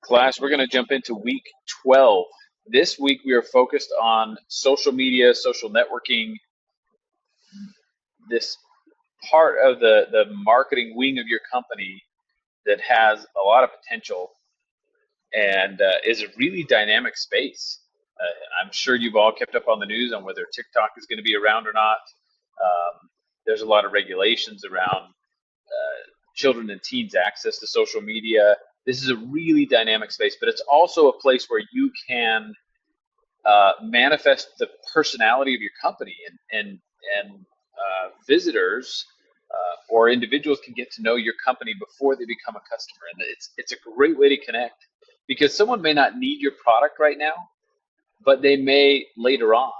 Class, we're going to jump into week 12. This week we are focused on social media, social networking, this part of the marketing wing of your company that has a lot of potential and is a really dynamic space. I'm sure you've all kept up on the news on whether TikTok is going to be around or not. There's a lot of regulations around children and teens' access to social media. This is a really dynamic space, but it's also a place where you can manifest the personality of your company, and visitors or individuals can get to know your company before they become a customer, and it's a great way to connect because someone may not need your product right now, but they may later on,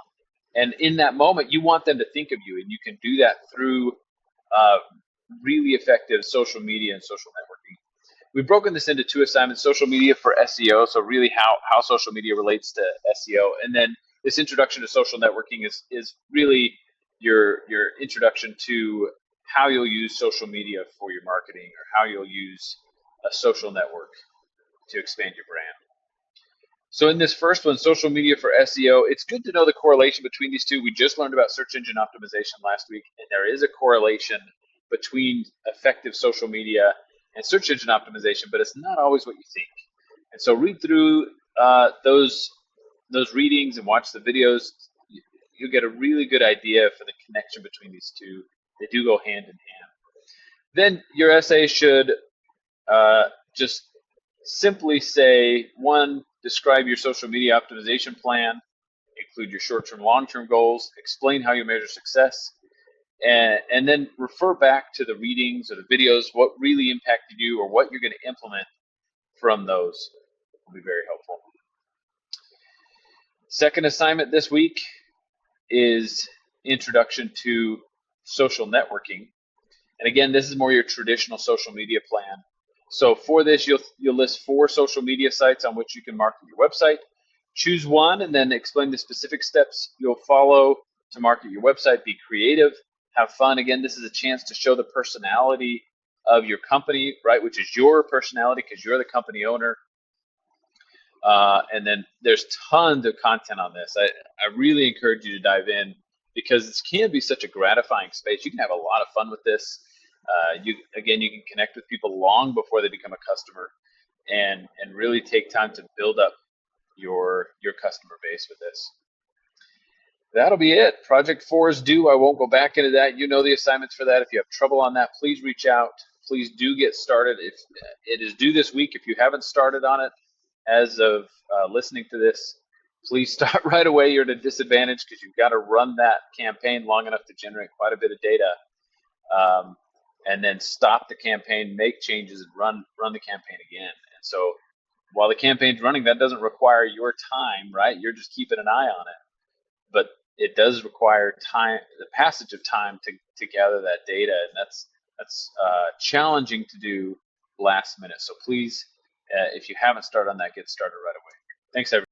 and in that moment you want them to think of you, and you can do that through uh, really effective social media and social networking. We've broken this into two assignments: social media for SEO, so really how social media relates to SEO, and then this introduction to social networking is really your introduction to how you'll use social media for your marketing, or how you'll use a social network to expand your brand. So in this first one, social media for SEO, it's good to know the correlation between these two. We just learned about search engine optimization last week, and there is a correlation between effective social media and search engine optimization, but it's not always what you think. And so read through those readings and watch the videos. You'll get a really good idea for the connection between these two. They do go hand in hand. Then your essay should just simply say, one, describe your social media optimization plan, include your short-term, long-term goals, explain how you measure success, and then refer back to the readings or the videos, what really impacted you or what you're going to implement from those will be very helpful. Second assignment this week is introduction to social networking. And again, this is more your traditional social media plan. So for this, you'll list 4 social media sites on which you can market your website. Choose one and then explain the specific steps you'll follow to market your website. Be creative, have fun. Again, this is a chance to show the personality of your company, right, which is your personality because you're the company owner. And then there's tons of content on this. I really encourage you to dive in because this can be such a gratifying space. You can have a lot of fun with this. You can connect with people long before they become a customer, and really take time to build up your customer base with this. That'll be it. Project 4 is due. I won't go back into that. You know the assignments for that. If you have trouble on that, please reach out. Please do get started. If it is due this week, if you haven't started on it as of listening to this, please start right away. You're at a disadvantage because you've got to run that campaign long enough to generate quite a bit of data. And then stop the campaign, make changes, and run the campaign again. And so while the campaign's running, that doesn't require your time, right? You're just keeping an eye on it. But it does require time, the passage of time to gather that data, and that's challenging to do last minute. So please, if you haven't started on that, get started right away. Thanks, everyone.